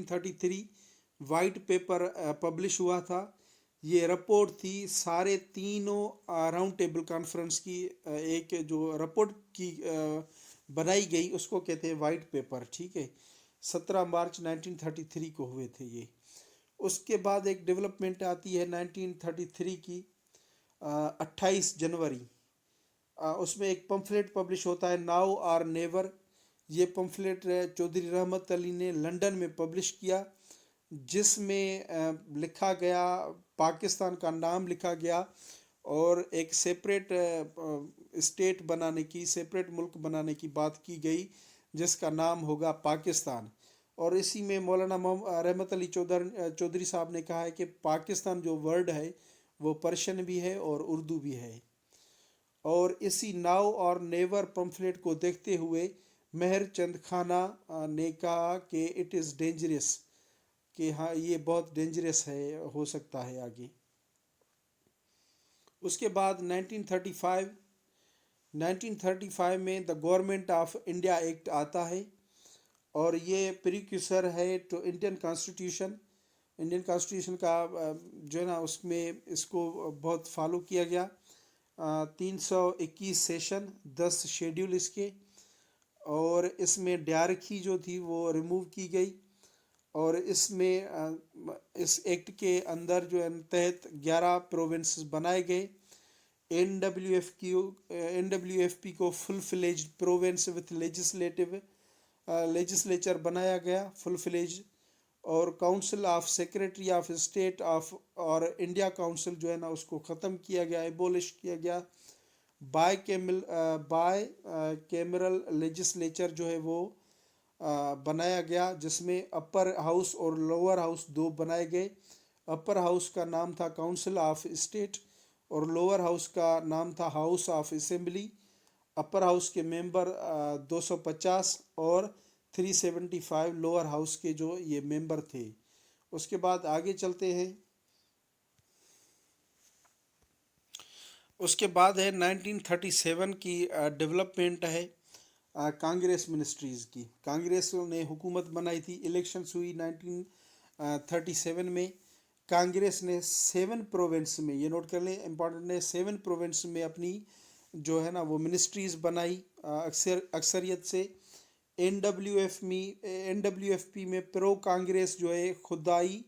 1933 white paper publish हुआ था। ये रिपोर्ट थी सारे तीनों राउंड टेबल कॉन्फ्रेंस की, एक जो रिपोर्ट की बनाई गई उसको कहते हैं वाइट पेपर, ठीक है। 17 मार्च 1933 को हुए थे ये। उसके बाद एक डेवलपमेंट आती है 1933 की 28 जनवरी। उसमें एक पम्फलेट पब्लिश होता है, नाउ आर नेवर। ये पम्फलेट चौधरी रहमत अली ने लंदन में पब्लिश किया, जिसमें लिखा गया, पाकिस्तान का नाम लिखा गया और एक सेपरेट स्टेट बनाने की, सेपरेट मुल्क बनाने की बात की गई, जिसका नाम होगा पाकिस्तान। और इसी में मौलाना रहमत अली चौधरी साहब ने कहा है कि पाकिस्तान जो वर्ड है वो पर्शियन भी है और उर्दू भी है। और इसी नाउ और नेवर पम्फलेट को देखते हुए मेहर चंद खाना ने कहा कि इट इज़ डेंजरस, कि हाँ ये बहुत डेंजरस है, हो सकता है आगे। उसके बाद 1935 में the government of India act आता है और ये प्रीक्यूसर है to Indian constitution. Indian constitution का जो है ना उसमें इसको बहुत फॉलो किया गया। 321 सेशन, 10 शेड्यूल इसके, और इसमें डायरखी जो थी वो रिमूव की गई। और इसमें इस एक्ट के अंदर जो है तहत 11 प्रोविंस बनाए गए। NWFP को full fledged province with legislature बनाया गया, फुल फ्लेज। और council of secretary of state of और इंडिया काउंसिल जो है ना उसको ख़त्म किया गया, एबोलिश किया गया। बाय कैमरल लेजिस्लेचर जो है वो बनाया गया, जिसमें अपर हाउस और लोअर हाउस दो बनाए गए। अपर हाउस का नाम था काउंसिल ऑफ स्टेट और लोअर हाउस का नाम था house of assembly. Upper house के मेंबर 250 और 375 लोअर हाउस के जो ये मेंबर थे। उसके बाद आगे चलते हैं। उसके बाद है 1937 की डेवलपमेंट है कांग्रेस मिनिस्ट्रीज़ की। कांग्रेस ने हुकूमत बनाई थी, इलेक्शंस हुई 1937 में। कांग्रेस ने 7 प्रोविंस में, ये नोट कर लें इम्पॉर्टेंट है, 7 प्रोविंस में अपनी जो है ना वो मिनिस्ट्रीज़ बनाई अक्सरियत से। NWFP में प्रो कांग्रेस जो है खुदाई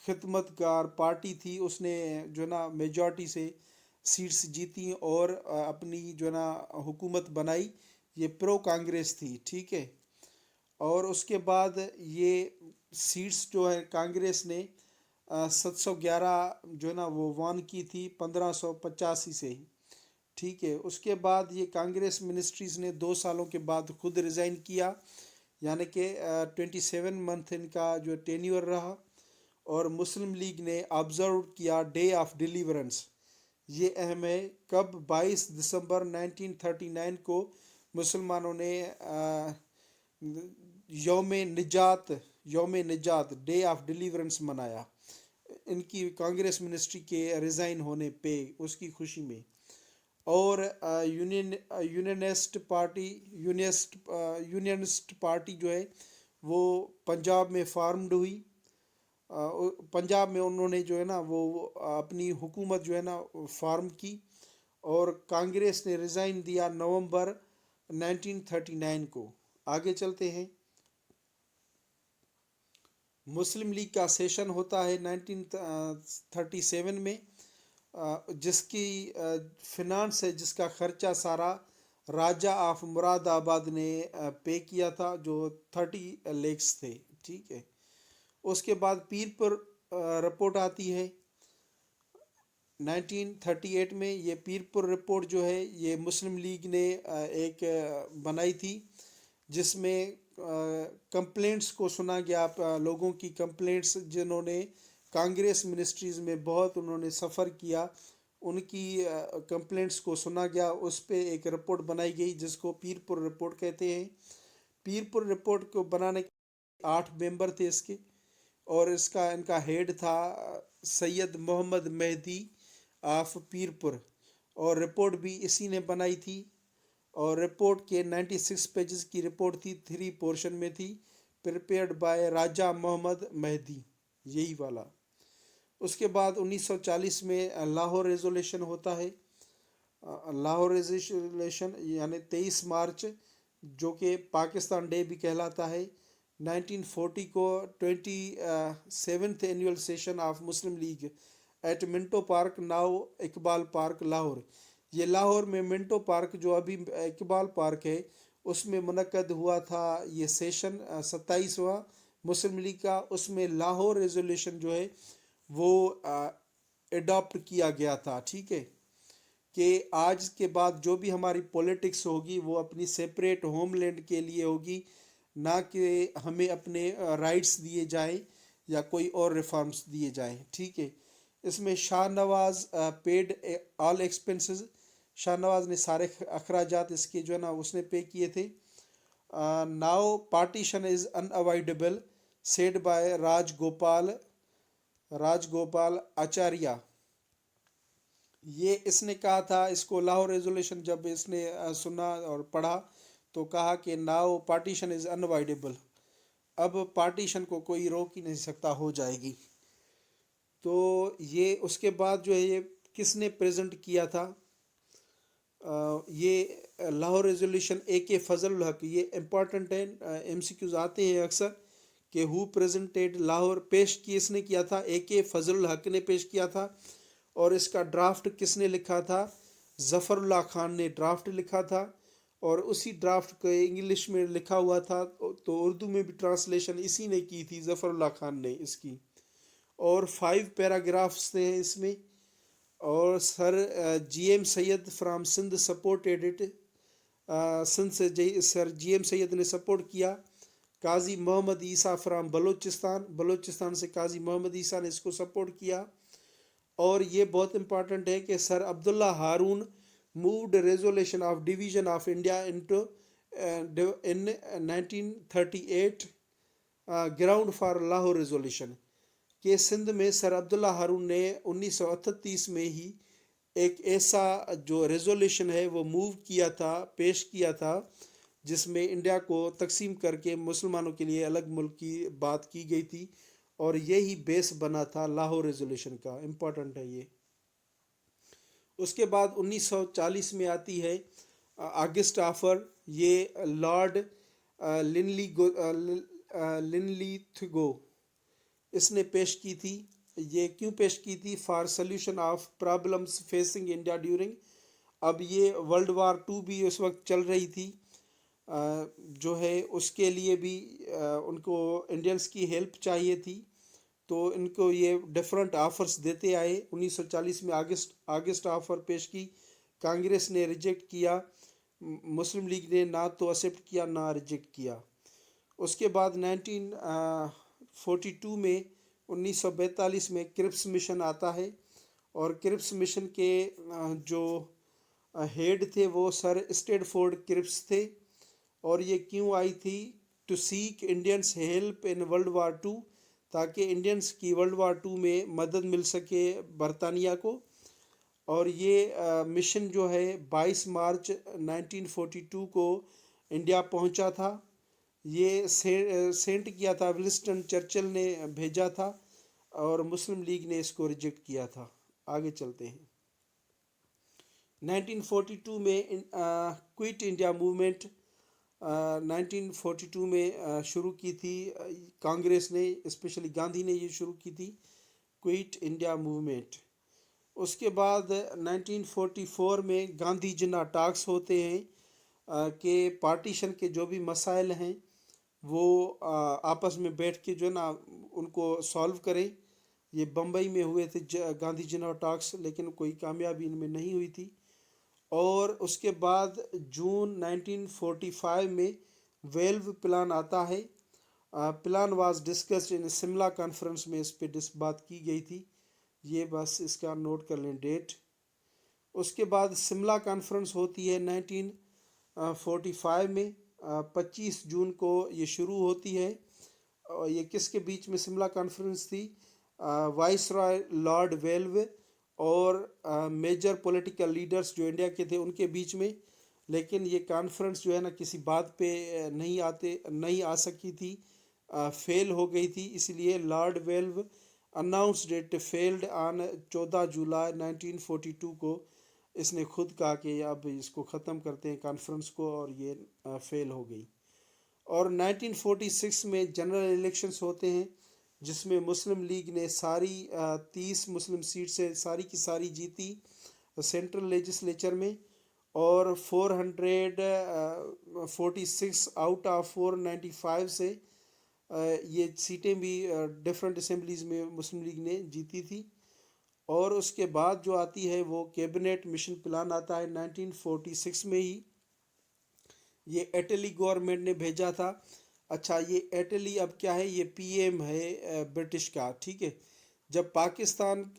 खिदमतगार पार्टी थी, उसने जो है ना मेजॉरिटी से सीट्स जीती और अपनी जो है ना हुकूमत बनाई। ये प्रो कांग्रेस थी, ठीक है। और उसके बाद ये सीट्स जो है कांग्रेस ने 711 जो है ना वो वन की थी 1585 से ही, ठीक है। उसके बाद ये कांग्रेस मिनिस्ट्रीज़ ने 2 सालों के बाद खुद रिज़ाइन किया, यानी कि 27 मंथ इनका जो टेन्योर रहा। और मुस्लिम लीग ने ऑब्ज़र्व किया डे ऑफ डिलीवरेंस। ये अहम है, कब 22 दिसंबर 1939 को मुसलमानों ने यौम निजात डे ऑफ डिलीवरेंस मनाया, इनकी कांग्रेस मिनिस्ट्री के रिज़ाइन होने पे उसकी खुशी में। और यूनियनिस्ट पार्टी जो है वो पंजाब में फार्म्ड हुई। पंजाब में उन्होंने जो है ना वो अपनी हुकूमत जो है ना फार्म की और कांग्रेस ने रिज़ाइन दिया नवंबर 1939 को। आगे चलते हैं। मुस्लिम लीग का सेशन होता है 1937 में, जिसकी फिनांस है, जिसका खर्चा सारा राजा ऑफ मुरादाबाद ने पे किया था, जो 30 लेक्स थे, ठीक है। उसके बाद पीरपुर रिपोर्ट आती है 1938 में। ये पीरपुर रिपोर्ट जो है ये मुस्लिम लीग ने एक बनाई थी, जिसमें कंप्लेंट्स को सुना गया, लोगों की कंप्लेंट्स जिन्होंने कांग्रेस मिनिस्ट्रीज़ में बहुत उन्होंने सफ़र किया, उनकी कंप्लेंट्स को सुना गया। उस पे एक रिपोर्ट बनाई गई जिसको पीरपुर रिपोर्ट कहते हैं। पीरपुर रिपोर्ट को बनाने के 8 मेंबर थे इसके, और इनका हेड था सैयद मोहम्मद मेहदी ऑफ पीरपुर, और रिपोर्ट भी इसी ने बनाई थी। और रिपोर्ट के 96 पेजेस की रिपोर्ट थी, 3 पोर्शन में थी। prepared by राजा मोहम्मद मेहदी, यही वाला। उसके बाद 1940 में लाहौर रेजोल्यूशन होता है। लाहौर रेजोल्यूशन यानी 23 मार्च, जो कि पाकिस्तान डे भी कहलाता है। 1940 को 27th annual session of Muslim League at Minto park, now Iqbal park, Lahore. ये लाहौर में मिंटो पार्क, जो अभी इकबाल पार्क है, उसमें मुनक्कद हुआ था ये सेशन 27वां मुस्लिम लीग का। उसमें लाहौर रेजोल्यूशन जो है वो एडॉप्ट किया गया था। ठीक है, कि आज के बाद जो भी हमारी पॉलिटिक्स होगी वो अपनी सेपरेट होमलैंड के लिए होगी, ना कि हमें अपने राइट्स दिए जाए या कोई और रिफॉर्म्स दिए जाएं। ठीक है, इसमें Shahnawaz paid all expenses, Shahnawaz ने सारे अखराजात इसके जो है ना उसने पे किए थे। Now partition is unavoidable said by Rajagopalachari. ये इसने कहा था, इसको लाहौर रेजोल्यूशन जब इसने सुना और पढ़ा तो कहा कि नाउ पार्टीशन इज अनअवॉइडेबल, अब पार्टीशन को कोई रोक ही नहीं सकता, हो जाएगी। तो ये उसके बाद जो है ये किसने प्रेजेंट किया था, ये लाहौर रेजोल्यूशन AK फजल हक। ये इम्पॉर्टेंट है, MCQs आते हैं अक्सर कि हु प्रेजेंटेड लाहौर, पेश किसने किया था, AK फजल हक ने पेश किया था। और इसका ड्राफ्ट किसने लिखा था, ज़फ़रुल्लाह खान ने ड्राफ्ट लिखा था। और उसी ड्राफ्ट को इंग्लिश में लिखा हुआ था, तो उर्दू में भी ट्रांसलेशन इसी ने की थी, ज़फ़रुल्लाह खान ने इसकी। और 5 पैराग्राफ्स थे इसमें। और sir GM Syed from Sindh supported it, Sindh से सर GM सैयद ने सपोर्ट किया। काजी मोहम्मद ईसा फ्राम बलोचिस्तान से काजी मोहम्मद ईसा ने इसको सपोर्ट किया। और ये बहुत इंपॉर्टेंट है कि sir Abdullah Haroon moved resolution of division of India into in 1938 ground for Lahore resolution, कि सिंध में सर अब्दुल्ला हारून ने 1938 में ही एक ऐसा जो रेजोल्यूशन है वो मूव किया था, पेश किया था, जिसमें इंडिया को तकसीम करके मुसलमानों के लिए अलग मुल्क की बात की गई थी। और यही बेस बना था लाहौर रेजोल्यूशन का, इम्पॉर्टेंट है ये। उसके बाद 1940 में आती है अगस्त ऑफर। ये लॉर्ड लिनलीथगो इसने पेश की थी। ये क्यों पेश की थी, for solution of problems facing India during, अब ये वर्ल्ड वार 2 भी उस वक्त चल रही थी, जो है उसके लिए भी उनको इंडियंस की हेल्प चाहिए थी। तो इनको ये डिफरेंट ऑफर्स देते आए। 1940 में अगस्त ऑफर पेश की, कांग्रेस ने रिजेक्ट किया, मुस्लिम लीग ने ना तो एक्सेप्ट किया ना रिजेक्ट किया। उसके बाद 1942 में 1942 में क्रिप्स मिशन आता है। और क्रिप्स मिशन के जो हेड थे वो सर स्टेडफोर्ड क्रिप्स थे। और ये क्यों आई थी, to seek Indians help in world war 2, ताकि इंडियंस की वर्ल्ड वार 2 में मदद मिल सके बरतानिया को। और ये मिशन जो है 22 मार्च 1942 को इंडिया पहुंचा था। ये सेंट किया था, विंस्टन चर्चिल ने भेजा था, और मुस्लिम लीग ने इसको रिजेक्ट किया था। आगे चलते हैं। 1942 में क्विट इंडिया मूवमेंट 1942 में शुरू की थी कांग्रेस ने, स्पेशली गांधी ने ये शुरू की थी, क्विट इंडिया मूवमेंट। उसके बाद 1944 में गांधी जिन्ना टॉक्स होते हैं कि पार्टीशन के जो भी मसाइल हैं वो आपस में बैठ के जो है ना उनको सॉल्व करें। ये बम्बई में हुए थे गांधी जिन्ना टॉक्स, लेकिन कोई कामयाबी इनमें नहीं हुई थी। और उसके बाद जून 1945 में 12 प्लान आता है। Plan was discussed in Shimla conference में इस पे बात की गई थी। ये बस इसका नोट कर लें डेट। उसके बाद शिमला कॉन्फ्रेंस होती है 1945 में, 25 जून को ये शुरू होती है। और ये किसके बीच में शिमला कॉन्फ्रेंस थी, वाइस रॉय लॉर्ड वेल्व और मेजर पॉलिटिकल लीडर्स जो इंडिया के थे उनके बीच में। लेकिन ये कॉन्फ्रेंस जो है ना किसी बात पे नहीं आ सकी थी, फेल हो गई थी, इसलिए Lord valve announced it failed on 14 जुलाई 1942 को इसने खुद कहा कि अब इसको ख़त्म करते हैं कॉन्फ्रेंस को, और ये फेल हो गई। और 1946 में जनरल इलेक्शंस होते हैं जिसमें मुस्लिम लीग ने सारी 30 मुस्लिम सीट से सारी की सारी जीती सेंट्रल लेजिस्लेचर में, और 446 आउट ऑफ 495 से ये सीटें भी डिफरेंट असेंबलीज में मुस्लिम लीग ने जीती थी। और उसके बाद जो आती है वो कैबिनेट मिशन प्लान आता है 1946 में ही, ये इटली गवर्नमेंट ने भेजा था। अच्छा, ये इटली अब क्या है, ये पीएम है ब्रिटिश का, ठीक है। जब पाकिस्तान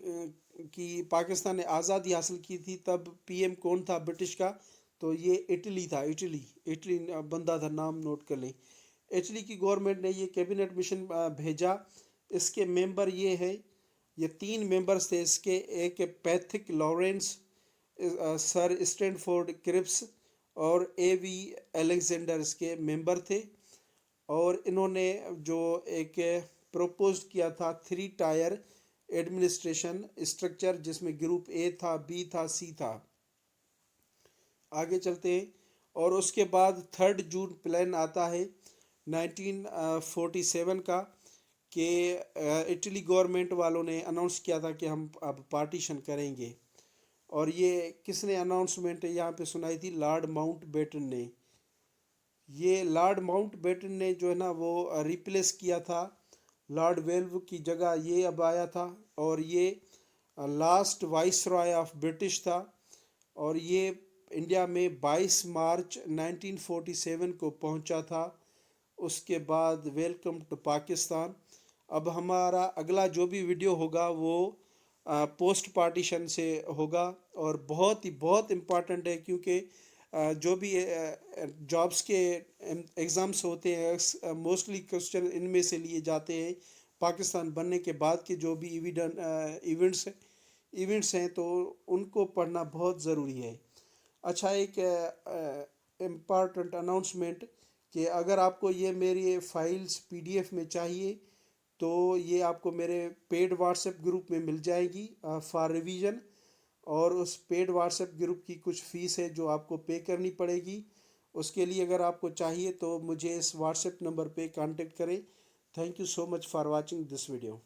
ने आज़ादी हासिल की थी तब पीएम कौन था ब्रिटिश का, तो ये इटली था। इटली बंदा था, नाम नोट कर लें। इटली की गवर्नमेंट ने ये कैबिनेट मिशन भेजा। इसके मेंबर ये है, ये 3 मेंबर्स थे इसके, एक Pethick Lawrence, sir Stafford Cripps और एवी अलेक्जेंडर इसके मेंबर थे। और इन्होंने जो एक प्रपोज किया था 3 टायर एडमिनिस्ट्रेशन स्ट्रक्चर, जिसमें ग्रुप ए था, बी था, सी था। आगे चलते हैं। और उसके बाद 3 जून प्लान आता है 1947 का, कि इटली गवर्नमेंट वालों ने अनाउंस किया था कि हम अब पार्टीशन करेंगे। और ये किसने अनाउंसमेंट यहाँ पे सुनाई थी, लॉर्ड माउंट बेटन ने। ये लॉर्ड माउंट बेटन ने जो है ना वो रिप्लेस किया था लॉर्ड वेल्व की जगह, ये अब आया था। और ये last vice Roy of British था। और ये इंडिया में 22 मार्च 1947 को पहुंचा था। उसके बाद वेलकम टू पाकिस्तान। अब हमारा अगला जो भी वीडियो होगा वो पोस्ट पार्टीशन से होगा, और बहुत इम्पॉर्टेंट है, क्योंकि जो भी जॉब्स के एग्ज़ाम्स होते हैं मोस्टली क्वेश्चन इनमें से लिए जाते हैं। पाकिस्तान बनने के बाद के जो भी इवेंट्स हैं तो उनको पढ़ना बहुत ज़रूरी है। अच्छा, एक इम्पॉर्टेंट अनाउंसमेंट, कि अगर आपको ये मेरी फाइल्स पीडीएफ में चाहिए तो ये आपको मेरे पेड व्हाट्सएप ग्रुप में मिल जाएगी फॉर रिवीजन। और उस पेड व्हाट्सएप ग्रुप की कुछ फ़ीस है जो आपको पे करनी पड़ेगी। उसके लिए अगर आपको चाहिए तो मुझे इस व्हाट्सएप नंबर पे कांटेक्ट करें। Thank you so much for watching this video.